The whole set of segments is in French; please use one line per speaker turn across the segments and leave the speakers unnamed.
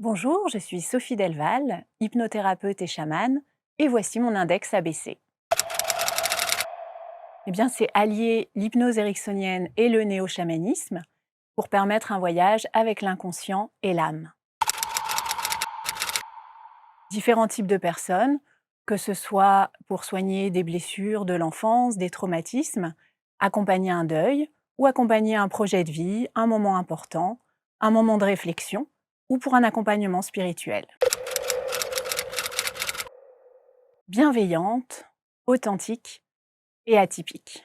Bonjour, je suis Sophie Delval, hypnothérapeute et chamane, et voici mon index ABC. Eh bien, c'est allier l'hypnose ericksonienne et le néo-chamanisme pour permettre un voyage avec l'inconscient et l'âme. Différents types de personnes, que ce soit pour soigner des blessures de l'enfance, des traumatismes, accompagner un deuil ou accompagner un projet de vie, un moment important, un moment de réflexion ou pour un accompagnement spirituel. Bienveillante, authentique et atypique.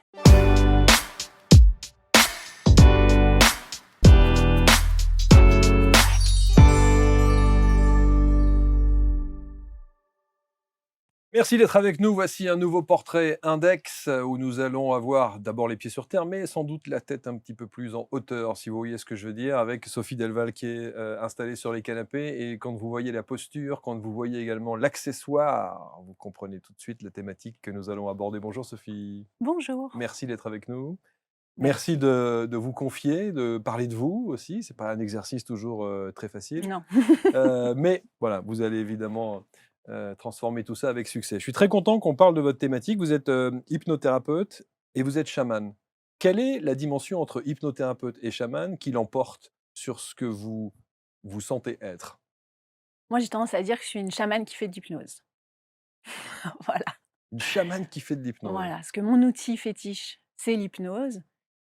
Merci d'être avec nous. Voici un nouveau portrait index où nous allons avoir d'abord les pieds sur terre, mais sans doute la tête un petit peu plus en hauteur, si vous voyez ce que je veux dire, avec Sophie Delval qui est installée sur les canapés. Et quand vous voyez la posture, quand vous voyez également l'accessoire, vous comprenez tout de suite la thématique que nous allons aborder. Bonjour Sophie,
Bonjour.
merci d'être avec nous. Merci
Merci.
de vous confier, de parler de vous aussi. C'est pas un exercice toujours très facile.
Non.
Mais voilà, vous allez évidemment, transformer tout ça avec succès. Je suis très content qu'on parle de votre thématique. Vous êtes, hypnothérapeute et vous êtes chamane. Quelle est la dimension entre hypnothérapeute et chamane qui l'emporte sur ce que vous vous sentez être?
Moi, j'ai tendance à dire que je suis une chamane qui fait de l'hypnose. Voilà,
Une chamane qui fait de l'hypnose.
voilà. Parce que mon outil fétiche, c'est l'hypnose,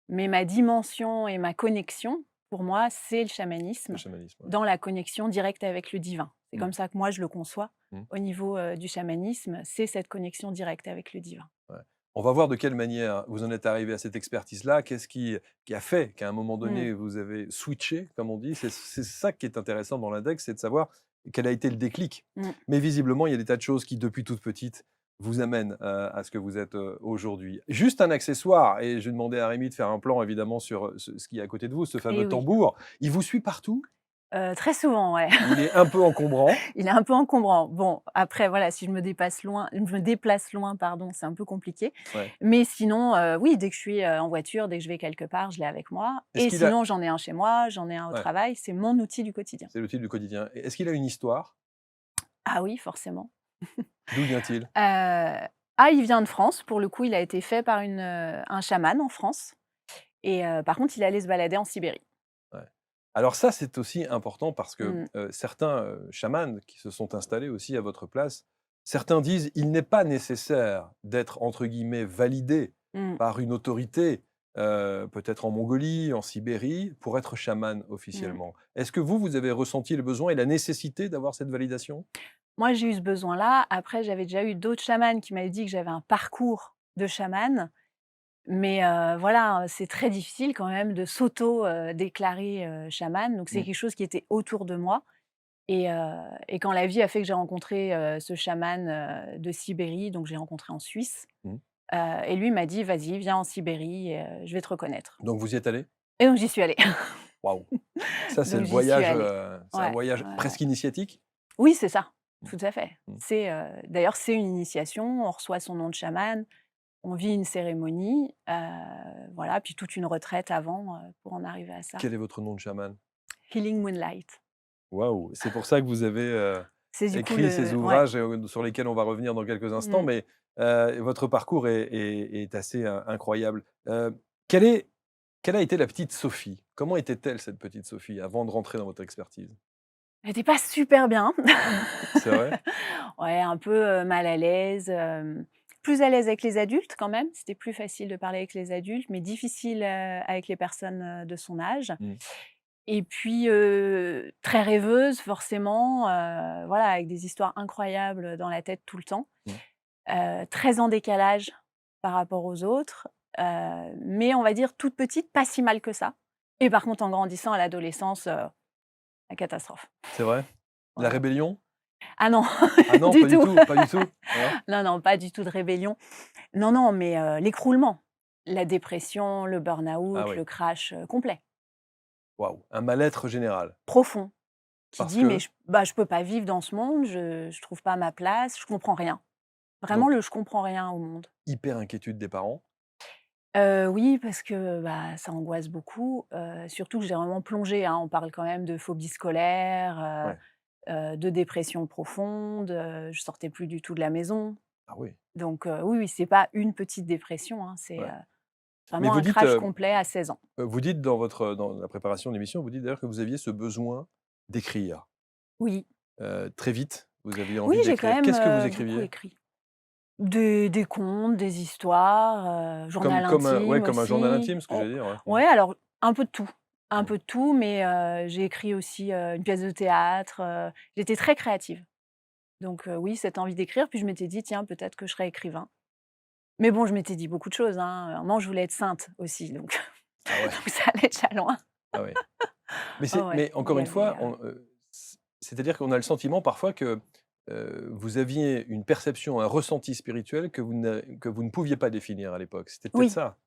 mais ma dimension et ma connexion, pour moi, c'est le
Le
chamanisme,
chamanisme, ouais.
dans la connexion directe avec le divin. C'est
Mmh,
comme ça que moi, je le conçois.
mmh,
Au niveau, du chamanisme, c'est cette connexion directe avec le divin.
ouais. On va voir de quelle manière vous en êtes arrivé à cette expertise-là. Qu'est-ce qui a fait qu'à un moment
Mmh,
donné, vous avez switché, comme on dit? C'est ça qui est intéressant dans l'index, c'est de savoir quel a été le déclic.
mmh.
Mais visiblement, il y a des tas de choses qui, depuis toute petite, vous amènent, à ce que vous êtes, aujourd'hui. Juste un accessoire et je vais demander à Rémi de faire un plan évidemment sur, ce qui est à côté de vous, ce fameux
Et oui,
tambour. Il vous suit partout?
très souvent, ouais.
Il est un peu encombrant.
Il est un peu encombrant. Bon, après voilà, si je me déplace loin, pardon, c'est un peu compliqué.
Ouais.
Mais sinon, oui, dès que je suis, en voiture, dès que je vais quelque part, je l'ai avec moi
Est-ce
et
qu'il a
sinon j'en ai un chez moi, j'en ai un au
ouais,
travail, c'est mon outil du quotidien.
c'est l'outil du quotidien. Et est-ce qu'il a une histoire?
Ah oui, forcément.
D'où vient-il?
Il vient de France, pour le coup, il a été fait par un chaman en France et par contre, il allait se balader en Sibérie.
Ouais. Alors ça, c'est aussi important parce que,
Mmh,
certains, chamans qui se sont installés aussi à votre place, certains disent: «Il n'est pas nécessaire d'être entre guillemets «validé»
mmh,
par une autorité, peut-être en Mongolie, en Sibérie, pour être chaman
mmh.
officiellement». Est-ce que vous avez ressenti le besoin et la nécessité d'avoir cette validation?
Moi, j'ai eu ce besoin-là. Après, j'avais déjà eu d'autres chamans qui m'avaient dit que j'avais un parcours de chamane. Mais voilà, c'est très difficile quand même de déclarer, chamane, donc c'est
Mmh.
quelque chose qui était autour de moi et quand la vie a fait que j'ai rencontré, ce chaman, de Sibérie, donc j'ai rencontré en Suisse,
Mmh.
et lui m'a dit: «Vas-y, viens en Sibérie je vais te reconnaître»
Donc vous y êtes allé.
et donc j'y suis allée.
Waouh! Ça, c'est
Donc
le
j'y suis
voyage,
allée.
c'est un
Ouais,
voyage
ouais, ouais.
presque initiatique?
Oui, c'est ça,
Mmh.
tout à fait.
Mmh.
D'ailleurs, c'est une initiation, on reçoit son nom de chaman, on vit une cérémonie, voilà, puis toute une retraite avant, pour en arriver à ça.
Quel est votre nom de chaman?
Healing Moonlight.
Waouh! C'est pour ça que vous avez,
C'est du coup
écrit ces
le ouais.
ouvrages, sur lesquels on va revenir dans quelques instants,
Mmh.
mais, votre parcours est assez, incroyable. Quelle est quelle a été la petite Sophie? Comment était-elle cette petite Sophie avant de rentrer dans votre expertise?
Elle était pas super bien.
C'est vrai?
Ouais, un peu, mal à l'aise, plus à l'aise avec les adultes quand même. C'était plus facile de parler avec les adultes, mais difficile, avec les personnes, de son âge
Mmh.
et puis, très rêveuse forcément, voilà, avec des histoires incroyables dans la tête tout le temps.
Mmh.
Très en décalage par rapport aux autres, mais on va dire toute petite, pas si mal que ça et par contre en grandissant à l'adolescence, la catastrophe.
C'est vrai? La
Ouais.
rébellion?
Ah non,
Ah non,
du
pas du
tout.
tout, pas du tout? Non?
Non, non, pas du tout de rébellion. Non, non, mais l'écroulement, la dépression, le
Ah
burn-out,
oui,
le crash, complet,
waouh, un mal-être général.
profond, qui
Parce
dit: «Mais
que
je peux pas vivre dans ce monde, je trouve pas ma place, je comprends rien». Vraiment
donc
je comprends rien au monde.
hyper inquiétude des parents?
Oui, parce que, bah, ça angoisse beaucoup, surtout que j'ai vraiment plongé, hein. On parle quand même de phobie scolaire,
Ouais.
de dépression profonde, je sortais plus du tout de la maison.
Ah oui,
Donc oui, oui, c'est pas une petite dépression, hein, c'est,
ouais. Mais
vraiment un crash complet à 16 ans.
vous dites dans la préparation de l'émission, vous dites d'ailleurs que vous aviez ce besoin d'écrire.
Oui.
Très vite, vous aviez
Oui,
envie
j'ai quand
d'écrire.
même,
Qu'est-ce que vous
beaucoup
écriviez?
écrit. Des contes, des histoires, journal intime
Comme un journal
aussi.
intime, ce que
Oh,
j'allais dire, ouais. Mmh.
ouais, alors un peu de tout. Un
Mmh.
peu de tout, mais j'ai écrit aussi, une pièce de théâtre, j'étais très créative. Donc oui, cette envie d'écrire, puis je m'étais dit: «Tiens, peut-être que je serai écrivain». Mais bon, je m'étais dit beaucoup de choses, hein, à un moment, je voulais être sainte aussi, donc
Ah ouais,
donc ça allait déjà loin.
ah ouais. Mais
Ah ouais,
mais
il
encore
y
une
avait,
fois, c'est-à-dire qu'on a le sentiment parfois que, vous aviez une perception, un ressenti spirituel que vous ne pouviez pas définir à l'époque. C'était peut-être
oui.
ça?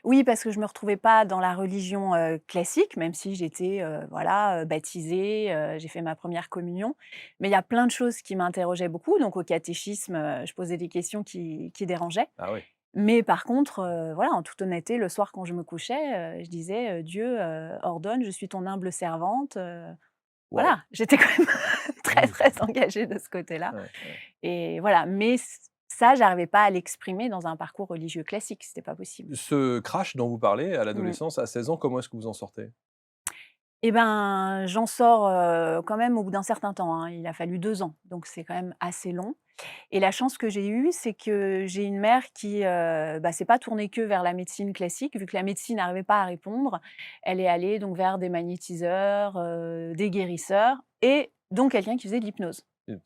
Oui, parce que je me retrouvais pas dans la religion, classique, même si j'étais, voilà, baptisée, j'ai fait ma première communion. Mais il y a plein de choses qui m'interrogeaient beaucoup, donc au catéchisme, je posais des questions qui dérangeaient.
Ah oui.
Mais par contre, voilà, en toute honnêteté, le soir quand je me couchais, je disais: «Dieu, ordonne, je suis ton humble servante»,
Waouh!
voilà, j'étais quand même très,
Mmh.
très engagée de ce côté-là
Ouais, ouais.
et voilà, mais ça, j'arrivais pas à l'exprimer dans un parcours religieux classique, c'était pas possible.
Ce crash dont vous parlez à
Mmh.
l'adolescence, à 16 ans, comment est-ce que vous en sortez?
Et ben, j'en sors, quand même au bout d'un certain temps, hein. Il a fallu 2 ans, donc c'est quand même assez long et la chance que j'ai eue, c'est que j'ai une mère qui, bah, s'est pas tournée que vers la médecine classique, vu que la médecine n'arrivait pas à répondre. Elle est allée donc vers des magnétiseurs, des guérisseurs et donc quelqu'un qui faisait de l'hypnose. Donc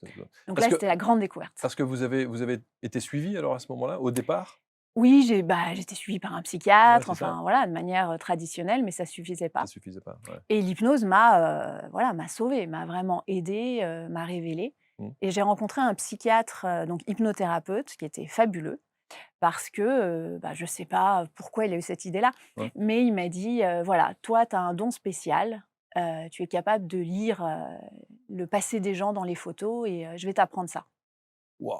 Parce
là,
que
c'était la grande découverte.
vous avez été suivi alors à ce moment-là, au départ?
Oui, j'étais suivie par un
Ouais,
psychiatre,
c'est ça.
enfin voilà, de manière, traditionnelle, mais ça suffisait
Ça
pas.
suffisait pas, ouais.
Et l'hypnose m'a, voilà, m'a sauvée, m'a vraiment aidée, m'a révélée
Mmh.
et j'ai rencontré un psychiatre, donc hypnothérapeute qui était fabuleux parce que, bah, je sais pas pourquoi il a eu cette idée-là,
Ouais.
mais il m'a dit: «Voilà, toi, tu as un don spécial, tu es capable de lire, le passé des gens dans les photos et je vais t'apprendre ça».
Waouh!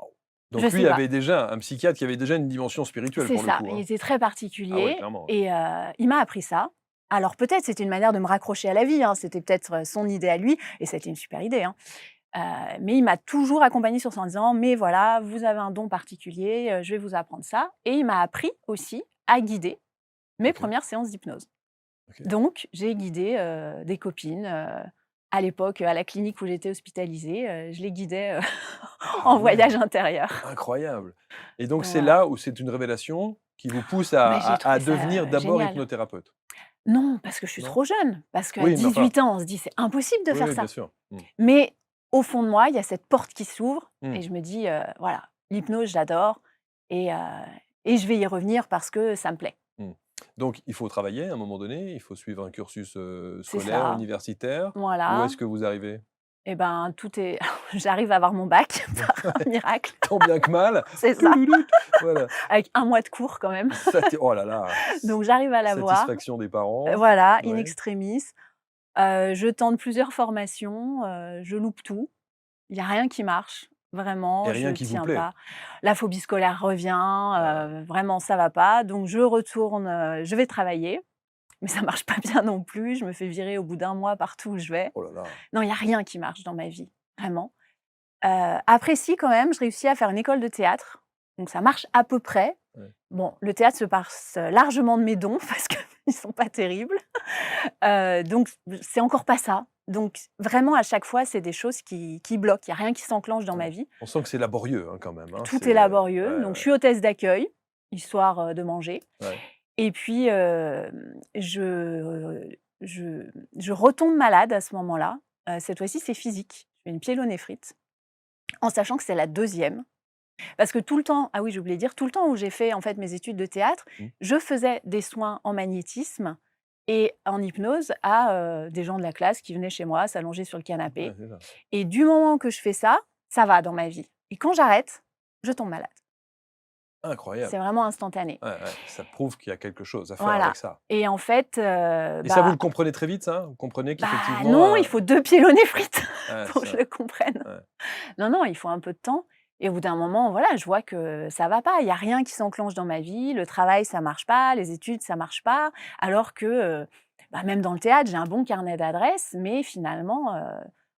Je
Donc lui
sais pas,
avait déjà un psychiatre qui avait déjà une dimension spirituelle
c'est
pour le
ça,
coup,
il
hein?
était très
Ah ouais,
particulier
clairement, ouais.
et il m'a appris ça. Alors peut-être c'était une manière de me raccrocher à la vie, hein, c'était peut-être, son idée à lui et c'était une super idée, hein. Mais il m'a toujours accompagnée sur ça en disant: «Mais voilà, vous avez un don particulier, je vais vous apprendre ça» et il m'a appris aussi à guider mes
OK,
premières séances d'hypnose.
OK.
Donc j'ai guidé, des copines, à l'époque, à la clinique où j'étais hospitalisée, je les guidais,
Ah
en voyage
ouais!
intérieur.
Incroyable! Et donc c'est
Voilà.
là où c'est une révélation qui vous pousse
Mais j'ai
à
trouvé
devenir
ça
d'abord
génial.
hypnothérapeute,
Non, parce que je suis
non?
trop jeune, parce qu'à
Oui, mais enfin
18 ans, on se dit: «C'est impossible de
oui,
faire
oui, bien
ça».
sûr. Mmh.
Mais au fond de moi, il y a cette porte qui s'ouvre
Mmh.
et je me dis, «Voilà, l'hypnose, j'adore et heu et je vais y revenir parce que ça me plaît».
Mmh. Donc il faut travailler à un moment donné, il faut suivre un cursus,
C'est
scolaire,
ça,
universitaire. Où
voilà
est-ce que vous arrivez?
et ben, tout est j'arrive à avoir mon bac par un miracle,
Tant bien que mal.
c'est ça,
Toulouloute. Voilà.
avec un mois de cours quand même.
Oh là là,
Donc j'arrive à l'avoir,
satisfaction des parents.
voilà, in
Ouais.
extremis. Je tente plusieurs formations, je loupe tout. Il y a rien qui marche,
Et
vraiment, je
rien qui vous
tiens
plaît?
pas. La phobie scolaire revient,
Ouais.
vraiment ça va pas, donc je retourne, je vais travailler, mais ça marche pas bien non plus. Je me fais virer au bout d'un mois partout où je vais.
Oh là là.
Non, il y a rien qui marche dans ma vie, vraiment. Après si quand même, je réussis à faire une école de théâtre, donc ça marche à peu près.
Ouais.
Bon, le théâtre se passe largement de mes dons parce qu'ils sont pas terribles. Donc c'est encore pas ça. Donc vraiment à chaque fois, c'est des choses qui bloquent. Il y a rien qui s'enclenche dans
Ouais.
ma vie.
On sent que c'est laborieux, hein, quand même, hein.
Tout est
Ouais,
laborieux. Donc je
ouais,
suis hôtesse d'accueil, histoire, de manger
ouais.
et puis, je retombe malade à ce moment-là. Cette fois-ci, c'est physique. Je fais une pyélonéphrite, en sachant que c'est la deuxième. Parce que tout le temps ah oui, j'ai oublié de dire, tout le temps où j'ai fait, en fait, mes études de théâtre,
Mmh.
je faisais des soins en magnétisme et en hypnose à, des gens de la classe qui venaient chez moi, s'allonger sur le
Ouais,
canapé
c'est ça.
et du moment que je fais ça, ça va dans ma vie et quand j'arrête, je tombe malade. C'est
Incroyable.
vraiment instantané.
Ouais, ouais, ça prouve qu'il y a quelque chose à faire avec
Voilà
ça.
et en fait,
Et ça, vous le comprenez très vite ça? Vous comprenez
bah,
qu'effectivement,
non, il faut 2 pyélonéphrites
ouais,
pour
c'est
que je
ça,
le comprenne.
ouais.
Non, non, il faut un peu de temps Et au bout d'un moment, voilà, je vois que ça va pas. Il y a rien qui s'enclenche dans ma vie. Le travail, ça marche pas. Les études, ça marche pas. Alors que, bah, même dans le théâtre, j'ai un bon carnet d'adresses, mais finalement,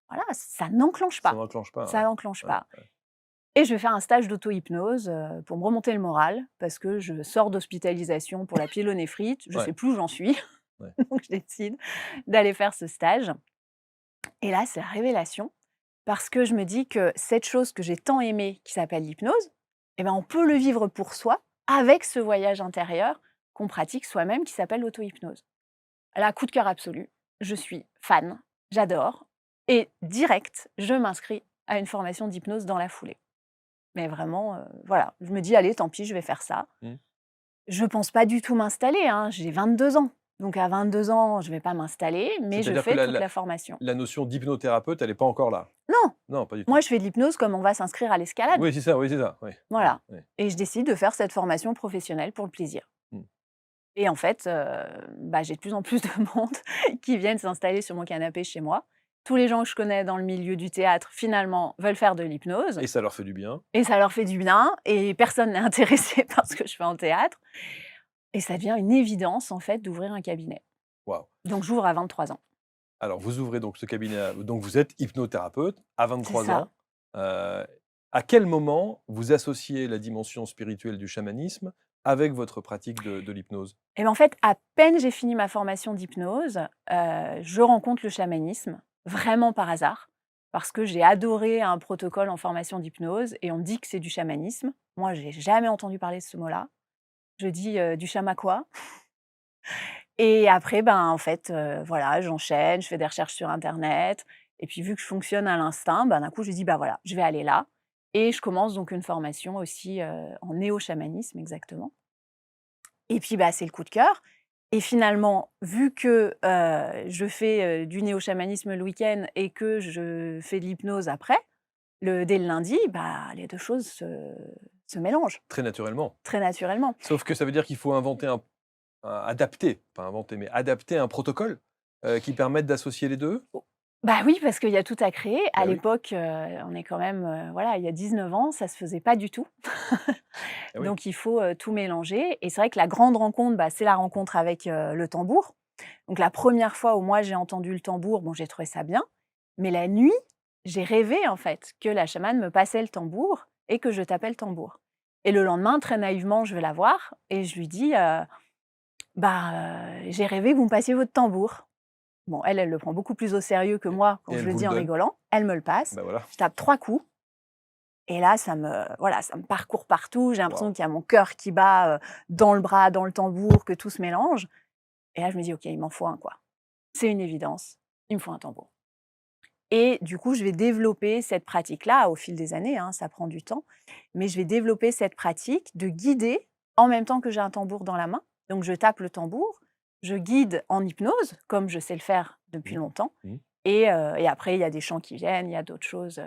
voilà, ça n'enclenche
Ça
pas.
n'enclenche pas,
Ça
ouais.
n'enclenche
Ouais,
pas.
ouais.
Et je vais faire un stage d'auto-hypnose, pour me remonter le moral parce que je sors d'hospitalisation pour la pyélonéphrite. Je
Ouais,
sais plus où j'en suis,
ouais.
donc je décide d'aller faire ce stage. Et là, c'est la révélation parce que je me dis que cette chose que j'ai tant aimée qui s'appelle l'hypnose, eh ben, on peut le vivre pour soi avec ce voyage intérieur qu'on pratique soi-même qui s'appelle l'auto-hypnose. Là, coup de cœur absolu, je suis fan, j'adore et direct, je m'inscris à une formation d'hypnose dans la foulée. Mais vraiment, voilà, je me dis: «Allez, tant pis, je vais faire ça».
Mmh.
Je pense pas du tout m'installer, hein, j'ai 22 ans. Donc à 22 ans, je vais pas m'installer, mais je
C'est-à-dire que
fais
la
toute
la
la formation.
la notion d'hypnothérapeute, elle est pas encore là?
Non!
Non, pas du tout.
Moi, je fais de l'hypnose comme on va s'inscrire à l'escalade,
Oui, c'est ça, oui. Ouais,
voilà,
ouais.
et je décide de faire cette formation professionnelle pour le plaisir.
Mmh.
Et en fait, bah, j'ai de plus en plus de monde qui viennent s'installer sur mon canapé chez moi. Tous les gens que je connais dans le milieu du théâtre, finalement, veulent faire de l'hypnose
Et ça leur fait du bien?
et ça leur fait du bien et personne n'est intéressé par ce que je fais en théâtre et ça devient une évidence, en fait, d'ouvrir un cabinet.
Waouh!
Donc j'ouvre à 23 ans.
Alors vous ouvrez donc ce cabinet donc vous êtes hypnothérapeute à
C'est
23
ça.
ans. Heu, à quel moment vous associez la dimension spirituelle du chamanisme avec votre pratique de l'hypnose?
Et ben, en fait, à peine j'ai fini ma formation d'hypnose, je rencontre le chamanisme, vraiment par hasard, parce que j'ai adoré un protocole en formation d'hypnose et on me dit que c'est du chamanisme. Moi, j'ai jamais entendu parler de ce mot-là. Je dis: «Du chama quoi?» Et après, ben, en fait, voilà, j'enchaîne, je fais des recherches sur internet et puis vu que je fonctionne à l'instinct, ben, d'un coup, je dis: «Bah, voilà, je vais aller là» et je commence donc une formation aussi, en néo-chamanisme exactement. Et puis, bah, c'est le coup de cœur et finalement, vu que, je fais, du néo-chamanisme le week-end et que je fais de l'hypnose après, dès le lundi, bah, les 2 choses se mélangent
Très naturellement.
très naturellement.
Sauf que ça veut dire qu'il faut inventer adapter, pas inventer, mais adapter un protocole, qui permette d'associer les 2.
Bah, oui, parce qu'il y a tout à créer. À
Bah oui,
l'époque, on est quand même, voilà, il y a 19 ans, ça se faisait pas du tout.
ah oui.
Donc il faut, tout mélanger et c'est vrai que la grande rencontre, bah, c'est la rencontre avec, le tambour. Donc la première fois où moi j'ai entendu le tambour, bon, j'ai trouvé ça bien, mais la nuit, j'ai rêvé en fait que la chamane me passait le tambour et que je tapais le tambour. Et le lendemain, très naïvement, je vais la voir et je lui dis, «Bah, j'ai rêvé que vous me passiez votre tambour». Bon, elle le prend beaucoup plus au sérieux que
Et
moi
et
quand je
elle
le
vous le
dis en
donne?
rigolant. Elle me le passe,
Bah voilà.
je tape 3 coups et là voilà, ça me parcourt partout. J'ai l'impression
Waouh!
qu'il y a mon cœur qui bat, dans le bras, dans le tambour, que tout se mélange et là je me dis: «OK, il m'en faut un quoi. C'est une évidence, il me faut un tambour». Et du coup, je vais développer cette pratique-là au fil des années, hein, ça prend du temps, mais je vais développer cette pratique de guider en même temps que j'ai un tambour dans la main. Donc je tape le tambour, je guide en hypnose, comme je sais le faire depuis
Mmh.
longtemps
Mmh.
et après il y a des chants qui viennent, il y a d'autres choses,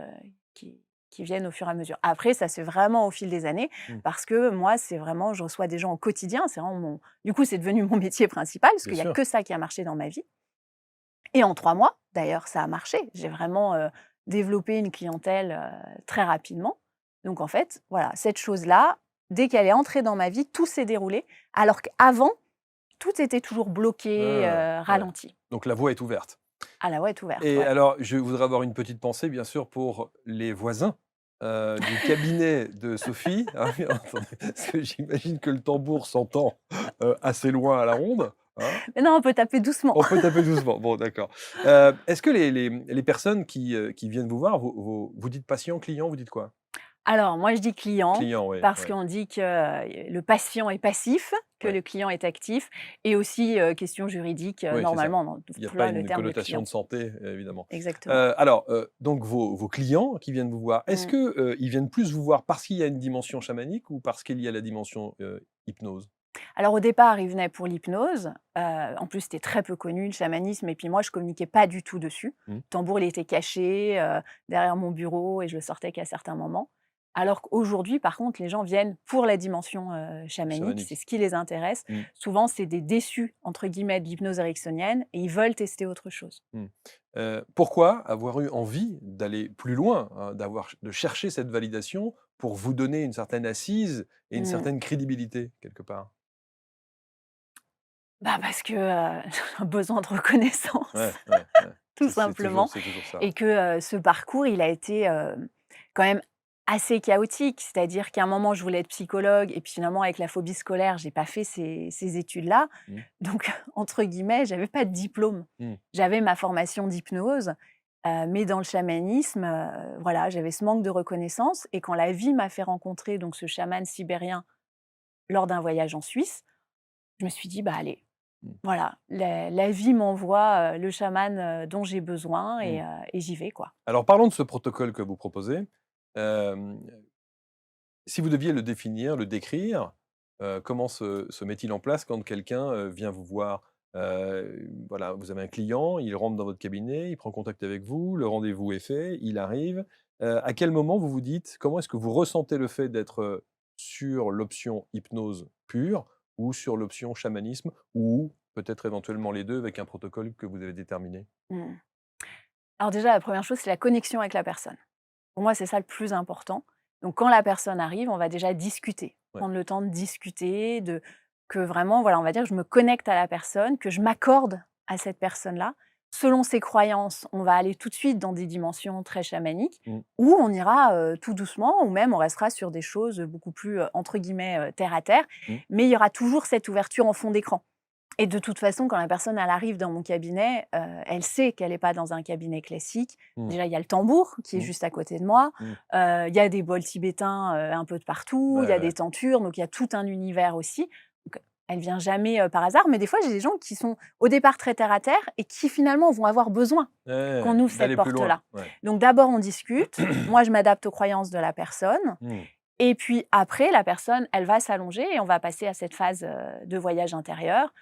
qui qui viennent au fur et à mesure. Après ça se fait vraiment au fil des années
Mmh.
parce que moi, c'est vraiment je reçois des gens au quotidien, c'est vraiment mon du coup, c'est devenu mon métier principal parce
Bien
qu'il y a
sûr.
que ça qui a marché dans ma vie et en 3 mois, d'ailleurs, ça a marché. J'ai vraiment, développé une clientèle, très rapidement. Donc en fait, voilà, cette chose-là, dès qu'elle est entrée dans ma vie, tout s'est déroulé, alors qu'avant, tout était toujours bloqué,
Ouais, ouais.
ralenti.
Donc la voie est ouverte.
Ah la voie est ouverte,
Et
ouais.
alors, je voudrais avoir une petite pensée, bien sûr, pour les voisins, du cabinet de Sophie. Ah oui, attendez, parce que j'imagine que le tambour s'entend, assez loin à la ronde, hein?
Mais non, on peut taper doucement.
On peut taper doucement. Bon, d'accord. Est-ce que les personnes qui viennent vous voir, vous dites patient, client, vous dites quoi?
Alors moi, je dis client,
Client, oui,
parce
ouais,
qu'on dit que, le patient est passif, que
ouais.
le client est actif et aussi, question juridique,
Oui, c'est ça.
normalement, on
Il n'y a pas
emploie le
une
terme de
connotation
client.
de santé, évidemment.
Exactement.
Alors, donc vos clients qui viennent vous voir, est-ce
Mmh.
que, ils viennent plus vous voir parce qu'il y a une dimension chamanique ou parce qu'il y a la dimension, hypnose?
Alors au départ, il venait pour l'hypnose, en plus c'était très peu connu le chamanisme et puis moi je communiquais pas du tout dessus.
Mmh,
Le tambour il était caché, derrière mon bureau et je le sortais qu'à certains moments. Alors qu'aujourd'hui par contre les gens viennent pour la dimension, chamanique, c'est
chamanique.
ce qui les intéresse.
Mmh,
Souvent c'est des «déçus» entre guillemets de l'hypnose ericksonienne et ils veulent tester autre chose.
mmh. Pourquoi avoir eu envie d'aller plus loin, hein, de chercher cette validation pour vous donner une certaine assise et une
Mmh.
certaine crédibilité, quelque part?
Bah, parce que, j'ai un besoin de reconnaissance,
Ouais, ouais, ouais.
tout simplement
C'est toujours ça.
et que, ce parcours, il a été, quand même assez chaotique. C'est-à-dire qu'à un moment, je voulais être psychologue et puis finalement, avec la phobie scolaire, j'ai pas fait ces études-là.
Mmh,
Donc entre guillemets, j'avais pas de diplôme.
mmh.
J'avais ma formation d'hypnose, mais dans le chamanisme, voilà, j'avais ce manque de reconnaissance et quand la vie m'a fait rencontrer donc ce chaman sibérien lors d'un voyage en Suisse, je me suis dit: «Bah, allez,
Mmh.
voilà, la vie m'envoie, le chaman, dont j'ai besoin
Mmh.
et j'y vais, quoi».
Alors parlons de ce protocole que vous proposez. Hem, Si vous deviez le définir, le décrire, comment se met-il en place quand quelqu'un, vient vous voir? Voilà, vous avez un client, il rentre dans votre cabinet, il prend contact avec vous, le rendez-vous est fait, il arrive. À quel moment vous vous dites comment est-ce que vous ressentez le fait d'être, sur l'option hypnose pure ou sur l'option chamanisme ou peut-être éventuellement les 2 avec un protocole que vous avez déterminé?
Mmh. Alors déjà, la première chose, c'est la connexion avec la personne. Pour moi, c'est ça le plus important. Donc quand la personne arrive, on va déjà discuter,
Ouais.
prendre le temps de discuter, de que vraiment, voilà, on va dire que je me connecte à la personne, que je m'accorde à cette personne-là. Selon ses croyances, on va aller tout de suite dans des dimensions très chamaniques
Mmh.
ou on ira, tout doucement ou même on restera sur des choses, beaucoup plus, entre guillemets, «terre à terre».
Mmh.
Mais il y aura toujours cette ouverture en fond d'écran. Et de toute façon, quand la personne, elle arrive dans mon cabinet, elle sait qu'elle est pas dans un cabinet classique.
Mmh.
Déjà, il y a le tambour qui est
Mmh.
juste à côté de moi,
Mmh.
il y a des bols tibétains, un peu de partout, il y
Ouais,
a
ouais.
des tentures, donc il y a tout un univers aussi. Donc elle vient jamais, par hasard, mais des fois, j'ai des gens qui sont au départ très terre à terre et qui finalement vont avoir besoin
Ouais,
qu'on ouvre cette
d'aller plus loin.
porte-là.
Ouais.
Donc d'abord, on discute. Moi, je m'adapte aux croyances de la personne
Mmh.
et puis après, la personne, elle va s'allonger et on va passer à cette phase, de voyage intérieur.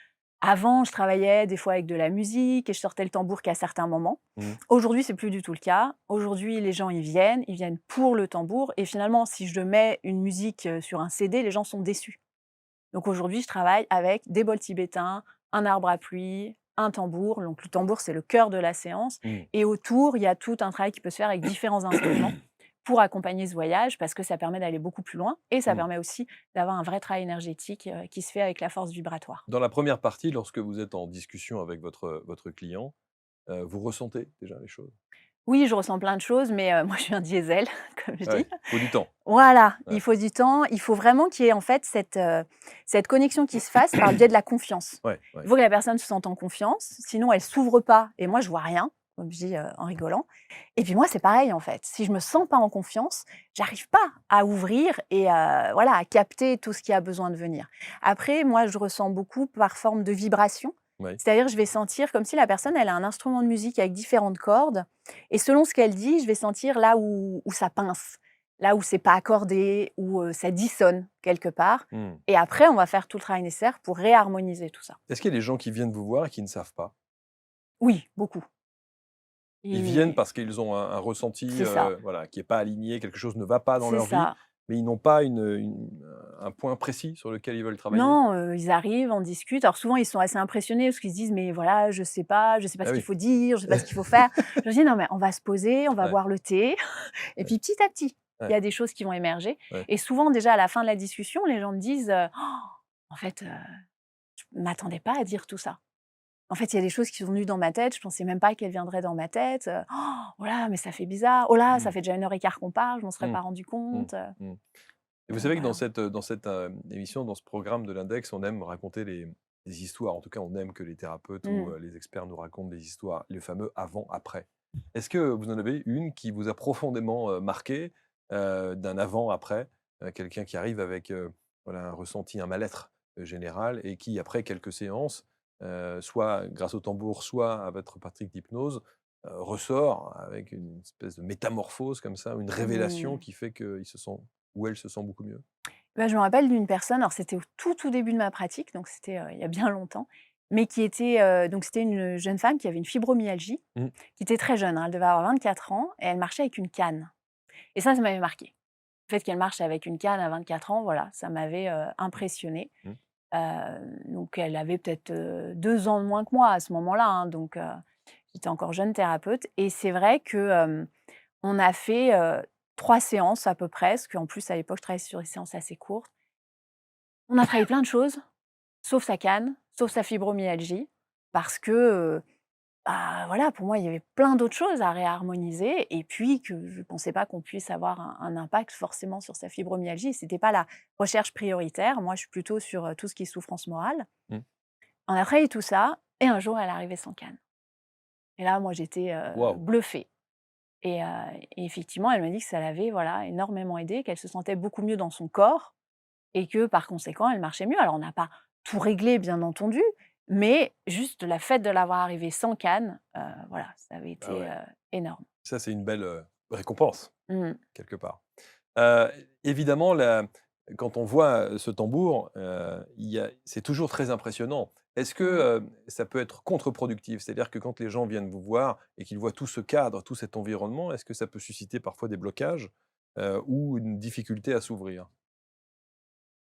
Avant, je travaillais des fois avec de la musique et je sortais le tambour qu'à certains moments.
Mmh.
Aujourd'hui, c'est plus du tout le cas. Aujourd'hui, les gens, ils viennent pour le tambour et finalement, si je mets une musique, sur un CD, les gens sont déçus. Donc aujourd'hui, je travaille avec des bols tibétains, un arbre à pluie, un tambour. Donc le tambour, c'est le cœur de la séance
Mmh.
et autour, il y a tout un travail qui peut se faire avec différents instruments pour accompagner ce voyage parce que ça permet d'aller beaucoup plus loin et ça
Mmh.
permet aussi d'avoir un vrai travail énergétique, qui se fait avec la force vibratoire.
Dans la première partie, lorsque vous êtes en discussion avec votre client, vous ressentez déjà les choses?
Oui, je ressens plein de choses, mais moi, je suis un diesel, comme je dis.
Ouais, faut du temps.
Voilà,
Ouais,
il faut du temps, il faut vraiment qu'il y ait, en fait, cette connexion qui se fasse par le biais de la confiance.
ouais, ouais.
Il faut que la personne se sente en confiance, sinon elle s'ouvre pas et moi, je vois rien, comme je dis, en rigolant et puis moi, c'est pareil, en fait. Si je me sens pas en confiance, j'arrive pas à ouvrir et voilà, à capter tout ce qui a besoin de venir. Après, moi, je ressens beaucoup par forme de vibration,
Ouais.
c'est-à-dire je vais sentir comme si la personne, elle a un instrument de musique avec différentes cordes et selon ce qu'elle dit, je vais sentir là où ça pince, là où c'est pas accordé, où, ça dissonne quelque part
Mmh.
et après on va faire tout le travail nécessaire pour réharmoniser tout ça.
Est-ce qu'il y a des gens qui viennent vous voir et qui ne savent pas?
Oui, beaucoup
Ils viennent
et
parce qu'ils ont un ressenti,
c'est ça,
voilà, qui est pas aligné, quelque chose ne va pas dans
c'est
leur vie,
ça.
mais ils n'ont pas un point précis sur lequel ils veulent travailler?
Non, ils arrivent, on discute. Alors souvent, ils sont assez impressionnés parce qu'ils se disent: «Mais voilà, je sais pas
Ah
ce qu'il
oui.
faut dire, je sais pas ce qu'il faut faire». Je leur dis: «Non, mais on va se poser, on va
Ouais,
boire le thé et
ouais,
puis petit à petit, il y
ouais,
a des choses qui vont émerger»
ouais.
et souvent déjà à la fin de la discussion, les gens me disent: «En fait, je m'attendais pas à dire tout ça. En fait, il y a des choses qui sont venues dans ma tête, je pensais même pas qu'elles viendraient dans ma tête, oh là, mais ça fait bizarre. Oh là, ça
Mmh,
fait déjà 1 heure et quart qu'on parle, je m'en serais
mmh,
pas rendu
mmh,
compte»,
mmh. Et vous
donc
savez que
voilà.
dans cette, émission, dans ce programme de l'index, on aime raconter les histoires. En tout cas, on aime que les thérapeutes ou,
Mmh.
les experts nous racontent des histoires, les fameux avant-après. Est-ce que vous en avez une qui vous a profondément, marqué, d'un avant-après? Quelqu'un qui arrive avec, voilà, un ressenti, un mal-être, général et qui, après quelques séances, soit grâce au tambour, soit à votre pratique d'hypnose, ressort avec une espèce de métamorphose comme ça, une révélation
Mmh.
qui fait qu'il se sent ou elle se sent beaucoup mieux?
Bah, je me rappelle d'une personne, alors c'était au tout, tout début de ma pratique, donc c'était, il y a bien longtemps, mais qui était, donc c'était une jeune femme qui avait une fibromyalgie,
Mmh.
qui était très jeune, hein, elle devait avoir 24 ans et elle marchait avec une canne et ça m'avait marqué. Le fait qu'elle marche avec une canne à 24 ans, voilà, ça m'avait,
Mmh.
impressionnée.
Mmh.
Donc elle avait peut-être, 2 ans de moins que moi à ce moment-là, hein, donc j'étais encore jeune thérapeute et c'est vrai que, on a fait, 3 séances à peu près, parce qu'en plus, à l'époque, je travaillais sur des séances assez courtes. On a travaillé plein de choses, sauf sa canne, sauf sa fibromyalgie, parce que, bah, voilà, pour moi, il y avait plein d'autres choses à réharmoniser et puis que je ne pensais pas qu'on puisse avoir un impact forcément sur sa fibromyalgie. C'était pas la recherche prioritaire. Moi, je suis plutôt sur, tout ce qui est souffrance morale.
Mmh.
On a travaillé tout ça et un jour, elle est arrivée sans canne et là, moi, j'étais,
Waouh!
bluffée et heu et effectivement, elle m'a dit que ça l'avait, voilà, énormément aidée, qu'elle se sentait beaucoup mieux dans son corps et que, par conséquent, elle marchait mieux. Alors, on n'a pas tout réglé, bien entendu, mais juste la fait de l'avoir arrivée sans canne, voilà, ça avait
Ah
été,
ouais,
énorme.
ça c'est une belle, récompense,
Mmh.
quelque part. Heu, évidemment, quand on voit, ce tambour, c'est toujours très impressionnant. Est-ce que,
Mmh.
ça peut être contre-productif? C'est-à-dire que quand les gens viennent vous voir et qu'ils voient tout ce cadre, tout cet environnement, est-ce que ça peut susciter parfois des blocages, ou une difficulté à s'ouvrir?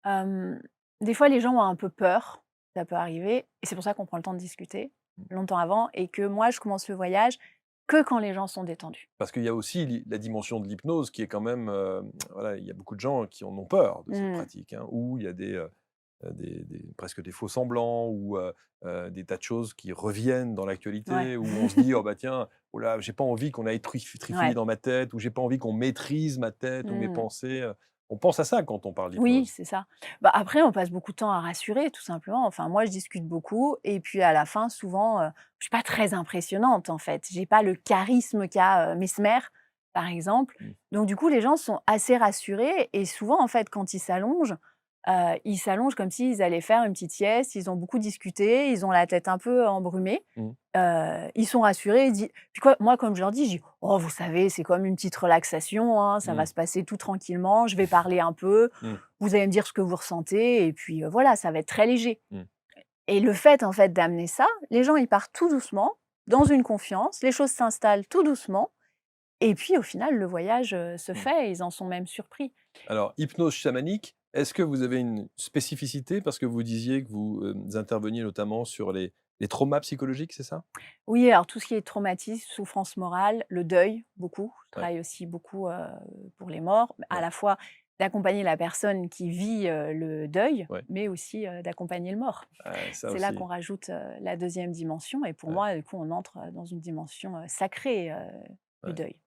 Hem, des fois, les gens ont un peu peur, ça peut arriver et c'est pour ça qu'on prend le temps de discuter
Mmh.
longtemps avant et que moi, je commence le voyage que quand les gens sont détendus.
Parce qu'il y a aussi la dimension de l'hypnose qui est quand même, voilà, il y a beaucoup de gens qui en ont peur de cette
Mmh.
pratique, hein, où il y a des presque des faux semblants ou des tas de choses qui reviennent dans
Ouais.
l'actualité, où on se dit: «Oh bah tiens, oh là, j'ai pas envie qu'on aille trifouiller
Ouais.
dans ma tête» ou «J'ai pas envie qu'on maîtrise ma tête ou mes
Mmh.
pensées», on pense à ça quand on parle
Oui,
d'hypnose.
c'est ça. Bah, après, on passe beaucoup de temps à rassurer, tout simplement. Enfin, moi, je discute beaucoup et puis à la fin, souvent, je suis pas très impressionnante, en fait. J'ai pas le charisme qu'a, Mesmer, par exemple.
Mmh.
Donc du coup, les gens sont assez rassurés et souvent, en fait, quand ils s'allongent comme s'ils allaient faire une petite sieste. Ils ont beaucoup discuté, ils ont la tête un peu embrumée.
Mmh.
Ils sont rassurés, ils di puis quoi, moi, comme je leur dis, je dis: «Oh, vous savez, c'est comme une petite relaxation, hein, ça va
Mmh.
se passer tout tranquillement, je vais parler un peu,
Mmh.
vous allez me dire ce que vous ressentez et puis, voilà, ça va être très léger»
Mmh.
et le fait, en fait, d'amener ça, les gens, ils partent tout doucement, dans une confiance, les choses s'installent tout doucement et puis, au final, le voyage, se
Mmh.
fait et ils en sont même surpris.
Alors, hypnose chamanique, est-ce que vous avez une spécificité? Parce que vous disiez que vous, interveniez notamment sur les traumas psychologiques, c'est ça?
Oui, alors tout ce qui est traumatisme, souffrance morale, le deuil, beaucoup. Je
Ouais,
travaille aussi beaucoup, pour les morts, à
ouais,
la fois d'accompagner la personne qui vit, le deuil,
ouais.
mais aussi, d'accompagner le mort.
Ça
C'est là qu'on
aussi,
rajoute, la deuxième dimension et pour
ouais,
moi, du coup, on entre, dans une dimension, sacrée, du
ouais.
deuil.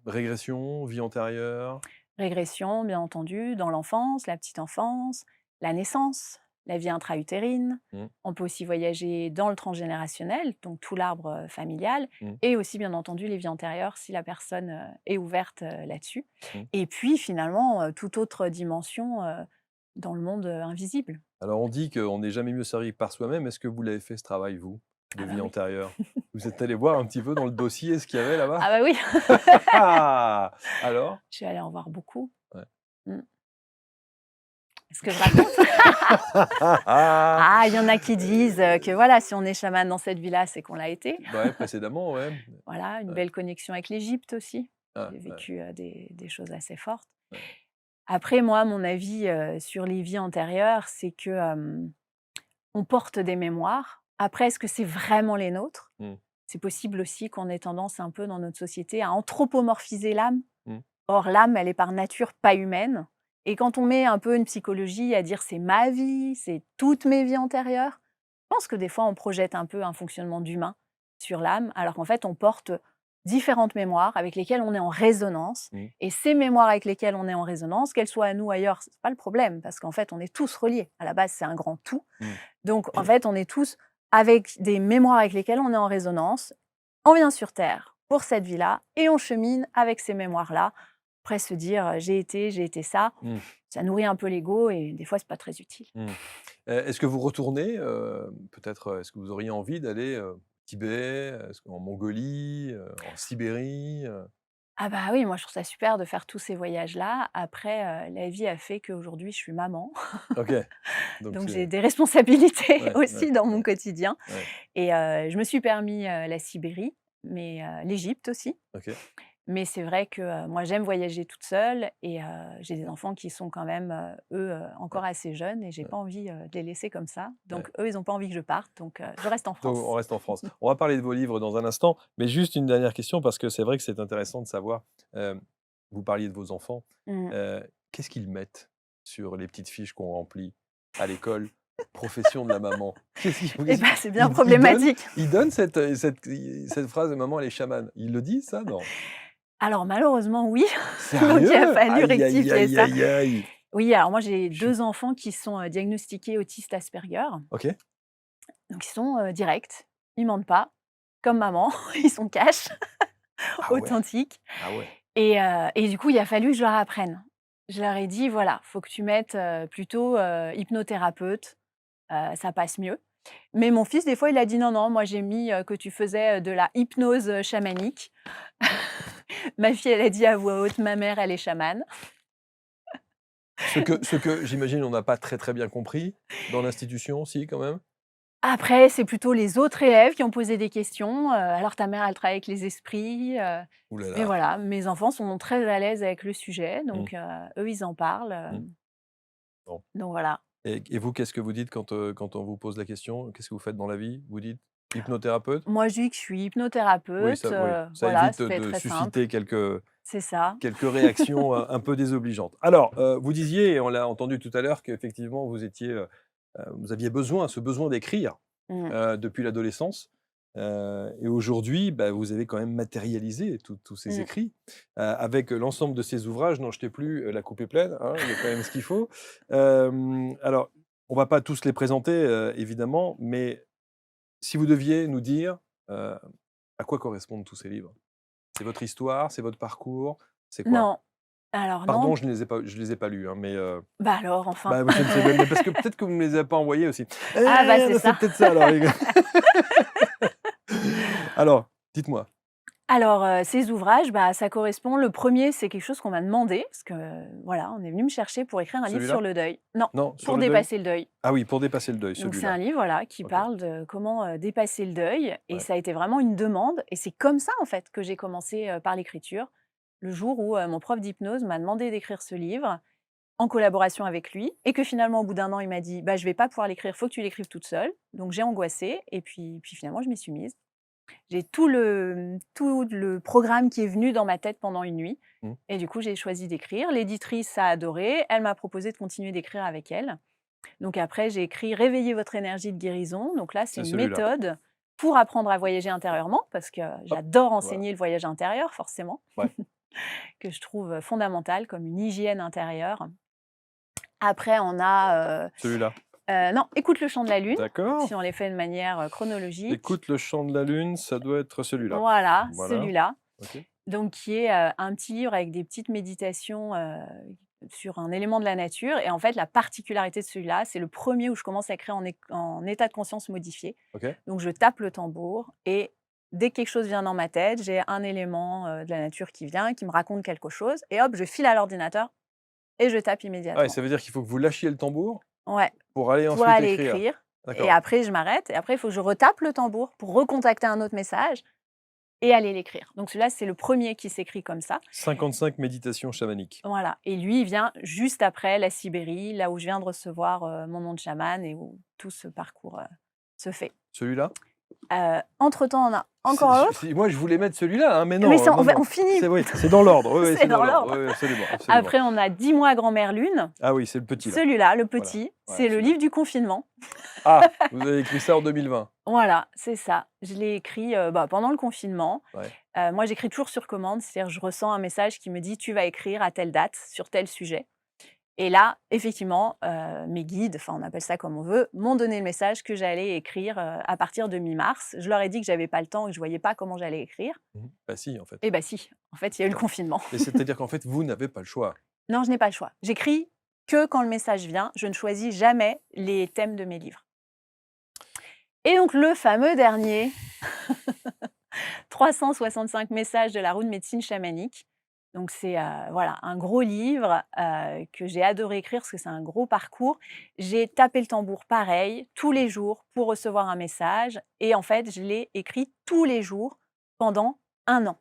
Régression, vie antérieure?
Régression, bien entendu, dans l'enfance, la petite enfance, la naissance, la vie intra-utérine.
Mmh,
On peut aussi voyager dans le transgénérationnel, donc tout l'arbre familial,
mmh,
et aussi, bien entendu, les vies antérieures si la personne est ouverte là-dessus.
mmh.
Et puis, finalement, toute autre dimension dans le monde invisible.
Alors on dit qu'on n'est jamais mieux servi que par soi-même. Est-ce que vous l'avez fait ce travail, vous, de
Ah bah
vie
oui.
antérieure? Vous êtes allé voir un petit peu dans le dossier ce qu'il y avait là-bas?
Ah bah oui.
Alors?
Je suis allée en voir beaucoup.
Ouais.
Mm. Est-ce que je raconte? Ah, il y en a qui disent que voilà, si on est chaman dans cette vie-là, c'est qu'on l'a été.
Bah, ouais, précédemment, ouais.
Voilà, une
Ouais.
belle connexion avec l'Égypte aussi.
Ah,
J'ai
ouais,
vécu, des choses assez fortes.
ouais.
Après moi, mon avis, sur les vies antérieures, c'est que, on porte des mémoires. Après, est-ce que c'est vraiment les nôtres?
Mmh,
C'est possible aussi qu'on ait tendance un peu dans notre société à anthropomorphiser l'âme.
mmh,
Or l'âme, elle est par nature pas humaine et quand on met un peu une psychologie à dire: «C'est ma vie, c'est toutes mes vies antérieures», je pense que des fois on projette un peu un fonctionnement d'humain sur l'âme, alors qu'en fait on porte différentes mémoires avec lesquelles on est en résonance
mmh,
et ces mémoires avec lesquelles on est en résonance, qu'elles soient à nous ou ailleurs, c'est pas le problème parce qu'en fait on est tous reliés. À la base, c'est un grand tout.
mmh.
Donc en fait, on est tous avec des mémoires avec lesquelles on est en résonance. On vient sur terre pour cette vie-là et on chemine avec ces mémoires-là. Après se dire, j'ai été
Mmh,
ça nourrit un peu l'ego et des fois c'est pas très utile.
mmh. Est-ce que vous retournez, peut-être, est-ce que vous auriez envie d'aller, au Tibet, est-ce qu'en Mongolie, en Sibérie,
Ah bah oui, moi je trouve ça super de faire tous ces voyages-là. Après, la vie a fait qu'aujourd'hui je suis maman,
OK, donc
donc
c'est
j'ai des responsabilités
ouais, ouais,
aussi dans mon
ouais,
quotidien
ouais,
et je me suis permis, la Sibérie, mais l'Égypte aussi.
OK,
Mais c'est vrai que, moi j'aime voyager toute seule et j'ai des enfants qui sont quand même, eux,
ouais,
encore assez jeunes et j'ai
ouais,
pas envie, de les laisser comme ça. Donc
ouais.
eux, ils ont pas envie que je parte, donc je reste en
Donc on
France.
reste en France. On va parler de vos livres dans un instant, mais juste une dernière question parce que c'est vrai que c'est intéressant de savoir, vous parliez de vos enfants.
Mmh.
Qu'est-ce qu'ils mettent sur les petites fiches qu'on remplit à l'école? Profession de la maman. Qu'est-ce qu'ils
Et
qu'est-ce
bah,
qu'ils
c'est bien
ils donnent
problématique.
ils donnent cette phrase de: «Maman, elle est chamane». Ils le disent ça? Non?
Alors malheureusement oui, donc il a
Sérieux?
fallu
Aïe, aïe,
rectifier
aïe,
ça.
aïe, aïe!
Oui, alors moi j'ai
Je suis
2 enfants qui sont, diagnostiqués autistes Asperger,
OK.
donc ils sont, directs, ils mentent pas, comme maman, ils sont cash,
Ah ouais,
authentiques
ah ouais.
et du coup, il a fallu que je leur apprenne. Je leur ai dit: «Voilà, faut que tu mettes, plutôt, hypnothérapeute, ça passe mieux». Mais mon fils, des fois, il a dit: «Non, non, moi j'ai mis, que tu faisais, de la hypnose, chamanique». Ma fille, elle a dit à voix haute: «Ma mère, elle est chamane».
Ce que j'imagine on n'a pas très, très bien compris dans l'institution, si quand même?
Après, c'est plutôt les autres élèves qui ont posé des questions, «Alors ta mère, elle travaille avec les esprits?»
Ouh là
Mais
là.
voilà, mes enfants sont très à l'aise avec le sujet,
Mmh,
donc eux, ils en parlent,
mmh. Bon.
donc voilà.
Et vous, qu'est-ce que vous dites quand on vous pose la question? Qu'est-ce que vous faites dans la vie? Vous dites hypnothérapeute?
Moi, je dis que je suis
Oui,
hypnothérapeute,
ça
voilà,
évite
c'est
de
très simple.
susciter
C'est ça.
quelques réactions un peu désobligeantes. Alors, vous disiez, et on l'a entendu tout à l'heure, qu'effectivement vous aviez ce besoin d'écrire,
Mmh.
depuis l'adolescence. Et aujourd'hui, bah, vous avez quand même matérialisé tous ces
Mmh.
écrits, avec l'ensemble de ces ouvrages. N'en jetez plus, la coupe est pleine, hein, il y a quand même ce qu'il faut. Alors, on va pas tous les présenter, évidemment, mais si vous deviez nous dire, à quoi correspondent tous ces livres? C'est votre histoire? C'est votre parcours? C'est quoi?
Non, alors non,
Pardon, je les ai pas lus, hein, mais
bah alors, enfin.
bah, je ne sais même mais parce que peut-être que vous me les avez pas envoyés aussi.
Ah bah, c'est
C'est
ça.
peut-être ça alors les gars. Alors, dites-moi.
Alors, ces ouvrages, bah, ça correspond le premier, c'est quelque chose qu'on m'a demandé parce que, voilà, on est venu me chercher pour écrire un livre sur
Celui-là?
le deuil. Non,
Non, sur
pour
le deuil?
dépasser le deuil.
Ah oui, pour dépasser le deuil,
Donc c'est un
celui-là.
livre, voilà, qui
OK,
parle de comment, dépasser le deuil et
ouais.
ça a été vraiment une demande et c'est comme ça, en fait, que j'ai commencé, par l'écriture. Le jour où, mon prof d'hypnose m'a demandé d'écrire ce livre en collaboration avec lui et que finalement, au bout d'1 an, il m'a dit: «Bah, je vais pas pouvoir l'écrire, faut que tu l'écrives toute seule». Donc j'ai angoissé et puis finalement, je m'y suis mise. J'ai tout le programme qui est venu dans ma tête pendant une nuit
Mmh.
et du coup, j'ai choisi d'écrire. L'éditrice a adoré, elle m'a proposé de continuer d'écrire avec elle. Donc après, j'ai écrit «Réveillez votre énergie de guérison». Donc là, c'est
C'est
une
celui-là.
méthode pour apprendre à voyager intérieurement parce que
Hop,
j'adore
voilà.
enseigner le voyage intérieur forcément,
Ouais,
que je trouve, fondamental comme une hygiène intérieure. Après on a,
celui-là.
non, «Écoute le chant de la lune»,
D'accord.
si on les fait de manière, chronologique.
Écoute le chant de la lune, ça doit être celui-là.
Voilà,
Voilà,
celui-là.
OK.
Donc qui est, un petit livre avec des petites méditations, sur un élément de la nature et en fait, la particularité de celui-là, c'est le premier où je commence à écrire en état de conscience modifié.
OK.
Donc je tape le tambour et dès que quelque chose vient dans ma tête, j'ai un élément, de la nature qui vient, qui me raconte quelque chose et hop, je file à l'ordinateur et je tape
Ah et
immédiatement.
ça veut dire qu'il faut que vous lâchiez le tambour
Ouais,
pour aller
pour
ensuite
aller
écrire?
écrire et
D'accord.
après je m'arrête et après il faut que je retape le tambour pour recontacter un autre message et aller l'écrire. Donc celui-là, c'est le premier qui s'écrit comme ça.
55 méditations chamaniques.
Voilà et lui, il vient juste après la Sibérie, là où je viens de recevoir, mon nom de chaman et où tout ce parcours, se fait.
Celui-là?
Entre-temps, on a encore un autre,
Moi je voulais mettre celui-là, hein, mais
mais
non,
ça
non,
on
non.
finit,
C'est oui, c'est dans l'ordre. Oui, oui,
c'est
c'est dans
dans
l'ordre.
l'ordre.
Oui, oui, absolument, absolument.
Après, on a 10 mois grand-mère lune.
Ah oui, c'est le petit là.
Celui-là, le
Voilà,
petit,
voilà
c'est le
celui-là.
livre du confinement.
Ah! Vous avez écrit ça en 2020?
Voilà, c'est ça. Je l'ai écrit, bah, pendant le confinement.
Ouais.
Moi, j'écris toujours sur commande, c'est-à-dire je ressens un message qui me dit: «Tu vas écrire à telle date sur tel sujet». Et là, effectivement, mes guides, enfin on appelle ça comme on veut, m'ont donné le message que j'allais écrire, à partir de mi-mars. Je leur ai dit que j'avais pas le temps et que je voyais pas comment j'allais écrire.
Mmh. Bah si, en fait.
Et bah si, en fait, il y a eu le confinement.
Mais c'est-à-dire qu'en fait, vous n'avez pas le choix.
Non, je n'ai pas le choix. J'écris que quand le message vient, je ne choisis jamais les thèmes de mes livres. Et donc le fameux dernier, 365 messages de la roue de médecine chamanique. Donc c'est, voilà, un gros livre, que j'ai adoré écrire parce que c'est un gros parcours. J'ai tapé le tambour pareil, tous les jours pour recevoir un message et en fait, je l'ai écrit tous les jours pendant 1 an,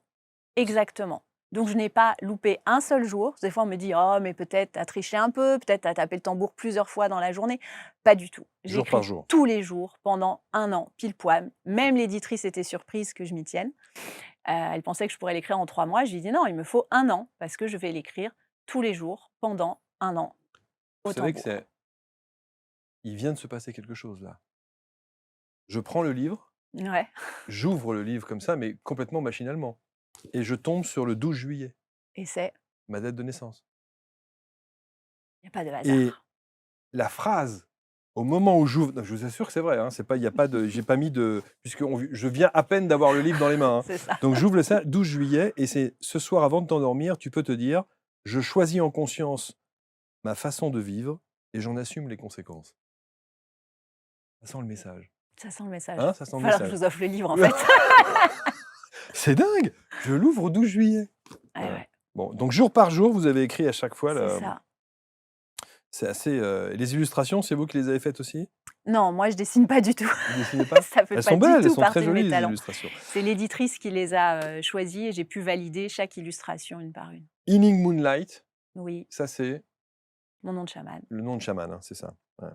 exactement. Donc je n'ai pas loupé un seul jour. Des fois, on me dit: «Oh mais peut-être tu as triché un peu, peut-être tu as tapé le tambour plusieurs fois dans la journée». Pas du tout. J'ai
Jour par
écrit
jour.
tous les jours pendant 1 an, pile poil. Même l'éditrice était surprise que je m'y tienne. Elle pensait que je pourrais l'écrire en 3 mois. Je lui ai dit: «Non, il me faut 1 an parce que je vais l'écrire tous les jours pendant 1 an
Vous
au
savez que
tambour».
il vient de se passer quelque chose là. Je prends le livre,
Ouais,
j'ouvre le livre comme ça, mais complètement machinalement et je tombe sur le 12 juillet,
et c'est
ma date de naissance
il y a pas de
et
hasard.
la phrase, au moment où j'ouvre non, je vous assure que c'est vrai, hein, c'est pas il y a pas de j'ai pas mis de puisque je viens à peine d'avoir le livre dans les mains, hein.
C'est ça.
Donc j'ouvre ça, 12 juillet et c'est ce soir avant de t'endormir, tu peux te dire: «Je choisis en conscience ma façon de vivre et j'en assume les conséquences». Ça sent le message,
Ça sent le message.
hein, ça
Il
sent
va
le
falloir que je
message.
vous offre le livre, en fait.
C'est dingue! Je l'ouvre au 12 juillet.
Ouais,
Voilà.
ouais,
Bon, donc jour par jour, vous avez écrit à chaque fois
c'est
là,
ça.
c'est assez, et les illustrations, c'est vous qui les avez faites aussi?
Non, moi, je dessine pas du tout.
Vous dessinez pas?
Ça fait
Elles
pas
sont
du
belles, elles
tout
sont très
partie de mes
jolies les
talents.
illustrations.
C'est l'éditrice qui les a, choisies et j'ai pu valider chaque illustration une par une.
Inning Moonlight,
Oui,
ça c'est
mon nom de chaman.
le nom de chaman, hein, c'est ça? Ouais.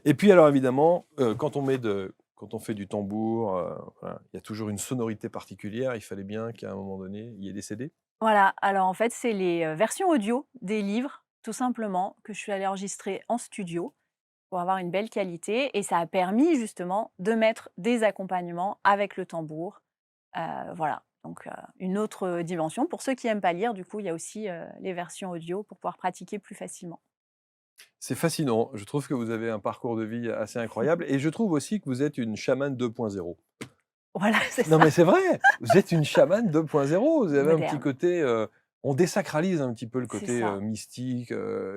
Et puis alors évidemment, quand on fait du tambour, voilà, il y a toujours une sonorité particulière. Il fallait bien qu'à un moment donné, il y ait des CD.
Voilà, alors en fait, c'est les, versions audio des livres, tout simplement, que je suis allée enregistrer en studio pour avoir une belle qualité et ça a permis justement de mettre des accompagnements avec le tambour. Voilà, donc une autre dimension. Pour ceux qui aiment pas lire, du coup, il y a aussi, les versions audio pour pouvoir pratiquer plus facilement.
C'est fascinant. Je trouve que vous avez un parcours de vie assez incroyable et je trouve aussi que vous êtes une chamane 2.0.
Voilà, c'est
Non,
ça,
mais c'est vrai! Vous êtes une chamane 2.0. Vous avez un petit
moderne.
côté, on désacralise un petit peu le
C'est
côté,
ça.
mystique,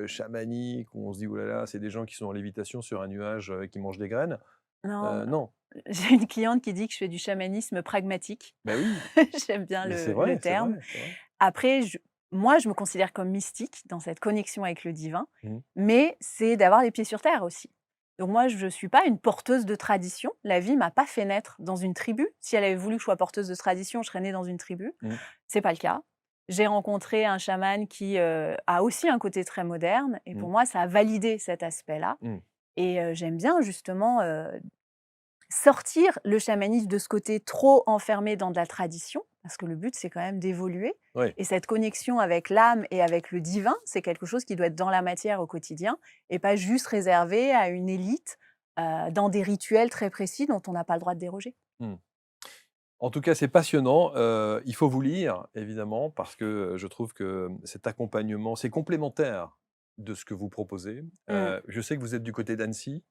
chamanique, où on se dit: «Ouh là là, c'est des gens qui sont en lévitation sur un nuage, qui mangent des graines».
Non,
Non.
j'ai une cliente qui dit que je fais du chamanisme pragmatique.
Ben oui,
J'aime bien
mais c'est
le
vrai, c'est
terme.
vrai, c'est vrai.
Après, moi, je me considère comme mystique dans cette connexion avec le divin,
Mmh.
mais c'est d'avoir les pieds sur terre aussi. Donc moi, je ne suis pas une porteuse de tradition. La vie m'a pas fait naître dans une tribu. Si elle avait voulu que je sois porteuse de tradition, je serais née dans une tribu.
Mmh.
C'est pas le cas. J'ai rencontré un chaman qui a aussi un côté très moderne, et
Mmh.
pour moi, ça a validé cet aspect-là.
Mmh.
Et j'aime bien justement sortir le chamanisme de ce côté trop enfermé dans de la tradition, parce que le but, c'est quand même d'évoluer.
Ouais.
Et cette connexion avec l'âme et avec le divin, c'est quelque chose qui doit être dans la matière au quotidien et pas juste réservé à une élite dans des rituels très précis dont on n'a pas le droit de déroger.
Mmh. En tout cas, c'est passionnant. Il faut vous lire, évidemment, parce que, je trouve que, cet accompagnement, c'est complémentaire de ce que vous proposez.
Mm.
Je sais que vous êtes du côté d'Annecy.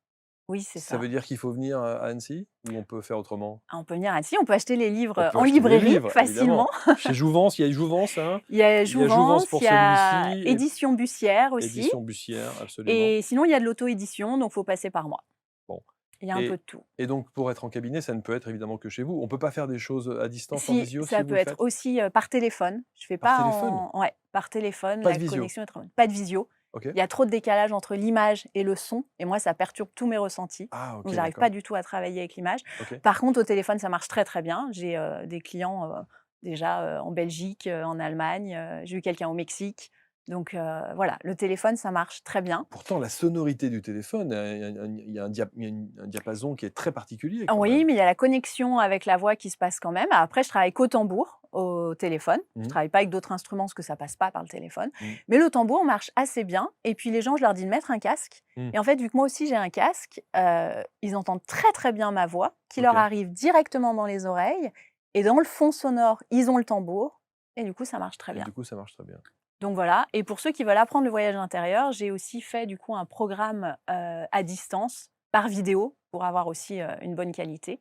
Oui, c'est
Ça
ça.
veut dire qu'il faut venir à Annecy ou on peut faire autrement?
Ah, on peut venir ainsi, on peut acheter les livres
On peut
en
acheter les
librairie
livres,
facilement.
évidemment. Chez Jouvence, il y a Jouvence, hein?
Il y a
Il y a Jouvence
Jouvence,
pour
il y a
celui-ci et
Édition Bussière aussi.
édition Bussière, absolument.
Et sinon, il y a de l'auto-édition, donc il faut passer par moi.
Bon
Il y a un peu
et
de tout.
et donc pour être en cabinet, ça ne peut être évidemment que chez vous. On peut pas faire des choses, à distance en
Si,
visio si
ça
vous
peut
le
être
faites?
aussi, par téléphone. Je fais
Par
pas
téléphone?
ouais, par téléphone,
Pas de
la
visio?
connexion est très bonne. Pas de visio.
OK.
Il y a trop de décalage entre l'image et le son et moi, ça perturbe tous mes ressentis.
Ah
Donc
OK,
j'arrive pas
d'accord.
du tout à travailler avec l'image.
OK.
Par contre, au téléphone, ça marche très, très bien. J'ai, des clients, déjà, en Belgique, en Allemagne, j'ai eu quelqu'un au Mexique. Donc voilà, le téléphone, ça marche très bien.
Pourtant la sonorité du téléphone, il y a un diapason qui est très particulier quand
Oui,
même.
mais il y a la connexion avec la voix qui se passe quand même. Après, je travaille qu'au tambour, au téléphone. Je
Mmh.
travaille pas avec d'autres instruments parce que ça passe pas par le téléphone.
Mmh.
Mais le tambour marche assez bien. Et puis les gens, je leur dis de mettre un casque.
Mmh.
Et en fait, vu que moi aussi j'ai un casque, ils entendent très très bien ma voix, qui leur
OK
arrive directement dans les oreilles. Et dans le fond sonore, ils ont le tambour. Et du coup, ça marche très
et
bien.
du coup ça marche très bien.
Donc voilà. Et pour ceux qui veulent apprendre le voyage intérieur, j'ai aussi fait du coup un programme à distance par vidéo pour avoir aussi une bonne qualité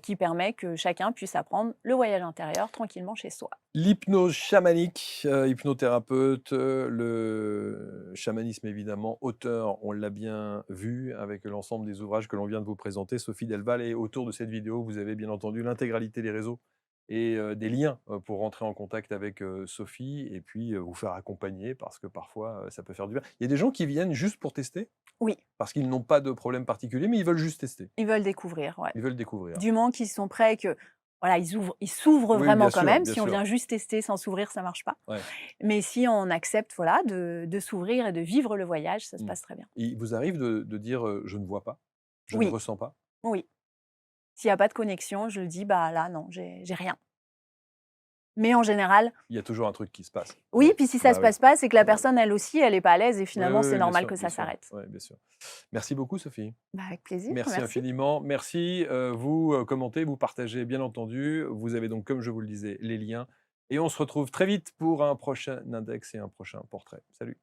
qui permet que chacun puisse apprendre le voyage intérieur tranquillement chez soi.
L'hypnose chamanique, hypnothérapeute, le chamanisme évidemment, auteur, on l'a bien vu avec l'ensemble des ouvrages que l'on vient de vous présenter, Sophie Delval et autour de cette vidéo, vous avez bien entendu l'intégralité des réseaux et des liens, pour rentrer en contact avec, Sophie et puis, vous faire accompagner parce que parfois, ça peut faire du bien. Il y a des gens qui viennent juste pour tester,
Oui,
parce qu'ils n'ont pas de problème particulier, mais ils veulent juste tester.
ils veulent découvrir, ouais.
Ils veulent découvrir.
Du moment qu'ils sont prêts, que voilà, ils s'ouvrent
Oui, bien
vraiment quand
sûr,
même.
bien
Si on
sûr.
vient juste tester sans s'ouvrir, ça marche pas.
Ouais.
Mais si on accepte, voilà, de s'ouvrir et de vivre le voyage, ça se
Mmh.
passe très bien.
Il vous arrive de dire, «Je ne vois pas, je ne
Oui,
ressens pas»?
oui. S'il y a pas de connexion, je le dis: «Bah là, non, j'ai rien». Mais en général,
Il y a toujours un truc qui se passe.
oui, puis si ça
Bah
se
oui.
passe pas, c'est que la
Ouais.
personne, elle aussi, elle est pas à l'aise et
Oui,
finalement,
oui,
c'est
oui, bien
normal
sûr,
que
bien
ça
sûr.
s'arrête.
Ouais, bien sûr. Merci beaucoup, Sophie.
Bah, avec plaisir,
Merci
merci.
infiniment. Merci, vous, commentez, vous partagez, bien entendu. Vous avez donc, comme je vous le disais, les liens et on se retrouve très vite pour un prochain index et un prochain portrait. Salut.